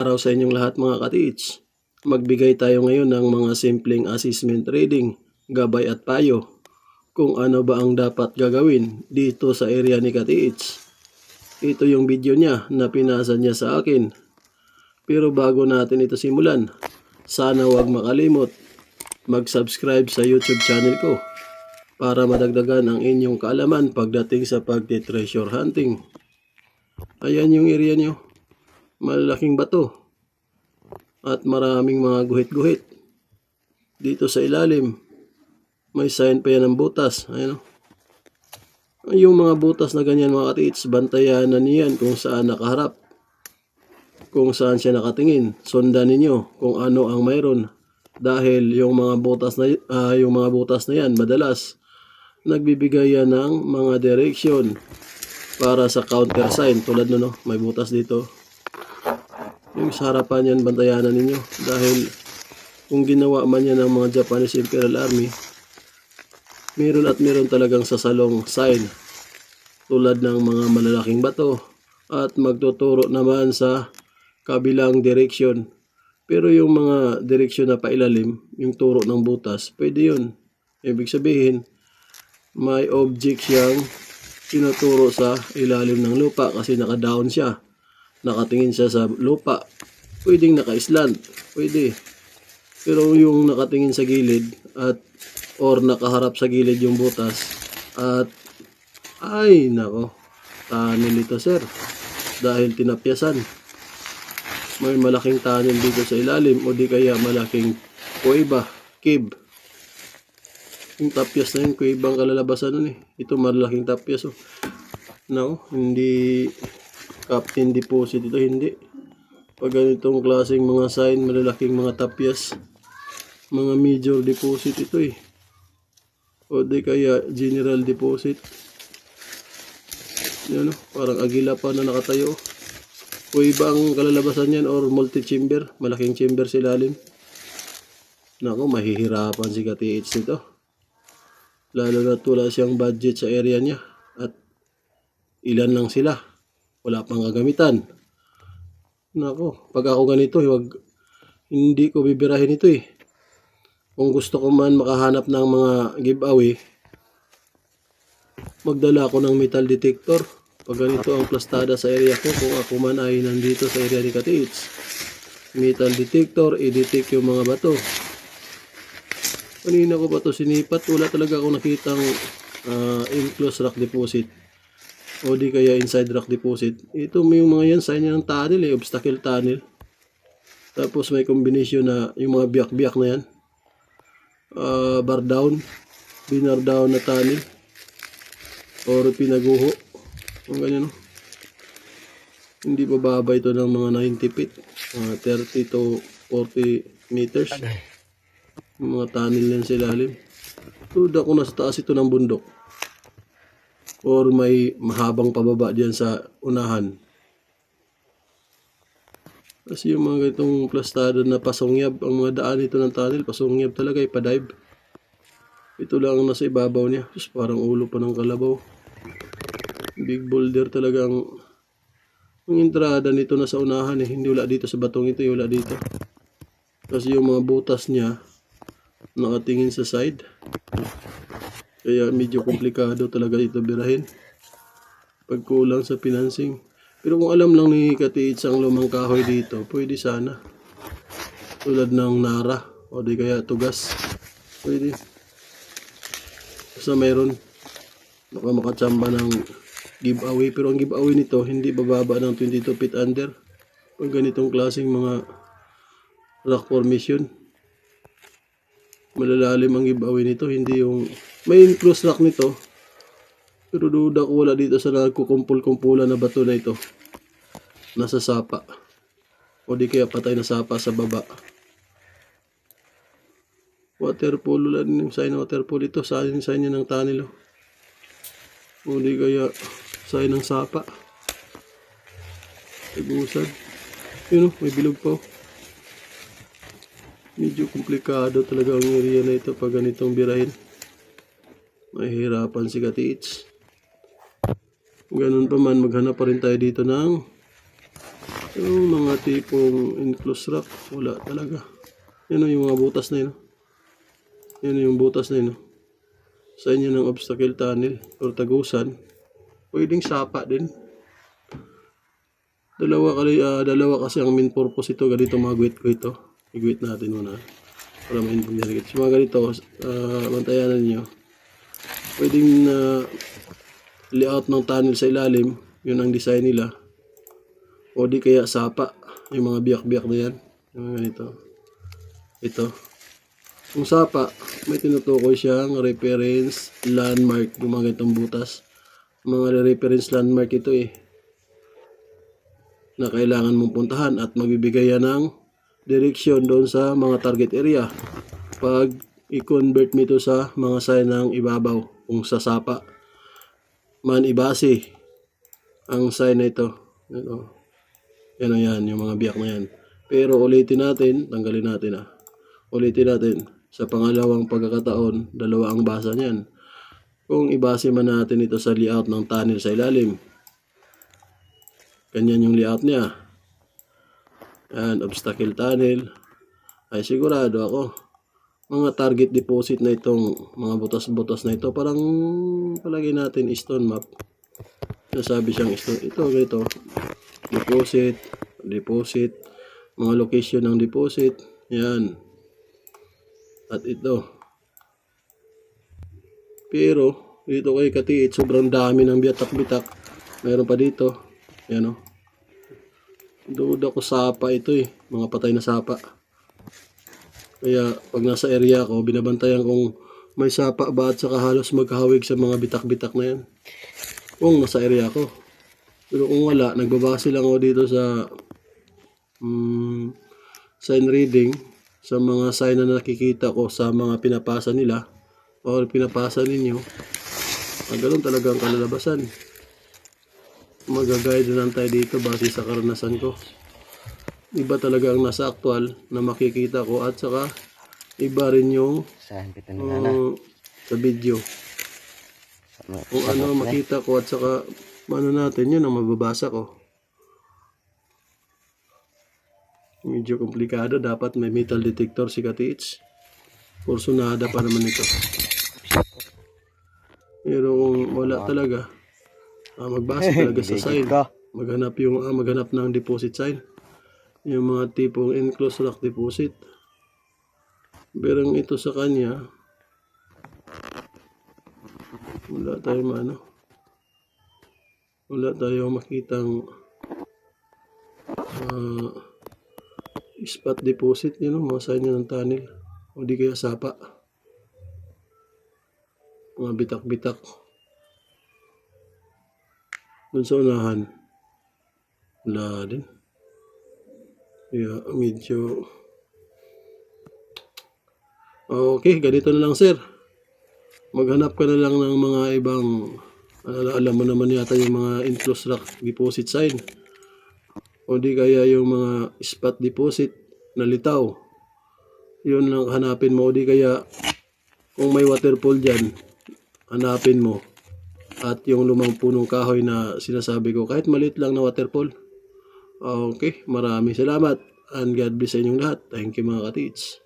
Araw sa inyong lahat mga ka-teach. Magbigay tayo ngayon ng mga simpleng assessment reading, gabay at payo kung ano ba ang dapat gagawin dito sa area ni ka-teach. Ito yung video niya na pinasa niya sa akin. Pero bago natin ito simulan, sana huwag makalimot mag-subscribe sa YouTube channel ko para madagdagan ang inyong kaalaman pagdating sa pagti-treasure hunting. Ayan yung area nyo. Malaking bato at maraming mga guhit-guhit. Dito sa ilalim may sign pa yan ng butas. Ayan o. Yung mga butas na ganyan mga ka-teach, bantayan na niyan kung saan nakaharap, kung saan siya nakatingin. Sundan ninyo kung ano ang mayroon, dahil yung mga butas na yan madalas nagbibigay yan ng mga direction para sa counter sign. Tulad no, may butas dito. Yung sa harapan yan, bantayanan ninyo. Dahil kung ginawa man yan ng mga Japanese Imperial Army, meron talagang sasalong sign. Tulad ng mga malalaking bato. At magtuturo naman sa kabilang direksyon. Pero yung mga direksyon na pailalim, yung turo ng butas, pwede yun. Ibig sabihin, may object siyang tinuturo sa ilalim ng lupa kasi naka-down siya. Nakatingin siya sa lupa. Pwedeng naka-slant. Pwede. Pero yung nakatingin sa gilid or nakaharap sa gilid yung butas at ay nako, tunnel ito sir. Dahil tinapyasan. May malaking tunnel dito sa ilalim o di kaya malaking kuweba, cave. Yung tapyas na yun, kuweba ang kalalabasan nun eh. Ito malaking tapyas oh. No, hindi captain deposit ito, hindi. Pag ganitong klaseng mga sign, malalaking mga tapyas, mga major deposit ito eh. O di kaya general deposit. Yan o, parang agila pa na nakatayo. Kuweba ang kalalabasan yan or multi-chamber, malaking chamber sa ilalim. Nako, mahihirapan si ka-TH nito. Lalo na wala siyang budget sa area niya. At ilan lang sila. Wala pang gagamitan. Nako, pag ako ganito, hindi ko bibirahin ito eh. Kung gusto ko man makahanap ng mga giveaway, magdala ako ng metal detector. Pag ganito ang plastada sa area ko, kung ako man ay nandito sa area ni ka-TH. Metal detector, i-detect yung mga bato. Kanina ko ba ito sinipat? Wala talaga ako nakitang enclosed rock deposit. O di kaya inside rock deposit. Ito may yung mga yan, sign ng tunnel eh, obstacle tunnel. Tapos may combination na yung mga biyak-biyak na yan. Bar down, binar down na tunnel. Or pinaguho. O ganyan no. Hindi pa baba ito ng mga 90 feet. 30 to 40 meters. Mga tunnel yan sa ilalim. Tuda ko nasa taas ito ng bundok. Or may mahabang pababa diyan sa unahan. Kasi yung mga ganitong plastada na pasungyab, ang mga daan ito ng tunnel, pasungyab talaga, ipadive. Ito lang ang nasa ibabaw niya. Just parang ulo pa ng kalabaw. Big boulder talaga ang entrada nito na sa unahan eh. Hindi wala dito sa batong ito, wala dito. Kasi yung mga butas niya, nakatingin sa side. Kaya medyo komplikado talaga ito birahin. Pagkulang sa financing. Pero kung alam lang ni ka-TH ang lumang kahoy dito, pwede sana. Tulad ng Nara o di kaya tugas. Pwede. Basta mayroon makachamba ng giveaway. Pero ang giveaway nito hindi bababa ng 22 feet under. Pag ganitong klaseng mga rock formation. Malalalim ang giveaway nito, hindi yung may enclosed rock nito. Pero duda ko wala dito sa nagkukumpul-kumpulan na bato na ito. Nasa sapa. O di kaya patay na sapa sa baba. Waterfall, wala din yung sign ng waterfall ito. Sign niya ng tunnel. O di kaya sign ng sapa. Tagusan. Yun o, may bilog pa o. Medyo komplikado talaga ang area na ito pag ganitong birahin. Mahirapan si ka-TH. Ganun pa man, maghanap pa rin tayo dito ng Yung mga tipong enclosed rock, wala talaga. Yan o, yung mga butas na yun. Yan o, yung butas na yun. Sa inyo ng obstacle tunnel or tagusan, pwedeng sapa din. Dalawa kasi ang main purpose ito. Ganito mag-guhit ko ito. I-guhit natin muna para maintindihan. So mga ganito, bantayanan nyo. Pwedeng layout ng tunnel sa ilalim, yun ang design nila. O di kaya sapa, yung mga biyak-biyak na yan. Yung ganito. Ito. Yung sapa, may tinutukoy siyang reference landmark, yung mga ganitong butas. Mga reference landmark ito na kailangan mong puntahan at magbibigay yan ng direksyon doon sa mga target area. Pag i-convert mo ito sa mga sign ng ibabaw, kung sa sapa man ibase ang sign na ito. Yan o yan, yung mga biyak na yan. Pero ulitin natin, tanggalin natin ulitin natin, sa pangalawang pagkakataon, dalawa ang basa niyan. Kung ibase man natin ito sa layout ng tunnel sa ilalim, ganyan yung layout niya. Yan, obstacle tunnel. Ay sigurado ako, mga target deposit na itong mga butas-butas na ito, parang palagay natin stone map. Nasabi siyang stone. Ito, ganito. Deposit, mga location ng deposit, yan. At ito. Pero, dito kay Katiit, sobrang dami ng bitak-bitak. Mayroon pa dito. Yan o. Duda ko sapa ito mga patay na sapa. Kaya, pag nasa area ko, binabantayan kung may sapa ba at saka halos magkahawig sa mga bitak-bitak na yan. Kung nasa area ko. Pero kung wala, nagbabase lang ako dito sa sign reading, sa mga sign na nakikita ko sa mga pinapasa nila o pinapasa ninyo. Ganun talaga ang kalalabasan. Mag-guide lang tayo dito base sa karanasan ko. Iba talaga ang nasa actual na makikita ko at saka iba rin yung sa video. Kung ano makita ko at saka ano natin yun ang mababasa ko. Medyo komplikado. Dapat may metal detector si Katiits. Porsunada pa naman ito. Pero kung wala talaga, magbasa talaga sa sign. Maghanap ng deposit sign. Yung mga tipong enclosed rock deposit. Pero ito sa kanya, wala tayong makitang spot deposit, mga sign ng tunnel o di kaya sapa, mga bitak-bitak dun sa unahan, wala din. Kaya medyo okay, ganito na lang sir. Maghanap ka na lang ng mga ibang alam mo naman yata yung mga enclosed rock deposit sign o di kaya yung mga spot deposit na litaw. Yun lang hanapin mo o di kaya kung may waterfall dyan, hanapin mo. At yung lumang punong kahoy na sinasabi ko, kahit maliit lang na waterfall. Okay, maraming salamat and God bless sa inyong lahat. Thank you mga Katiits.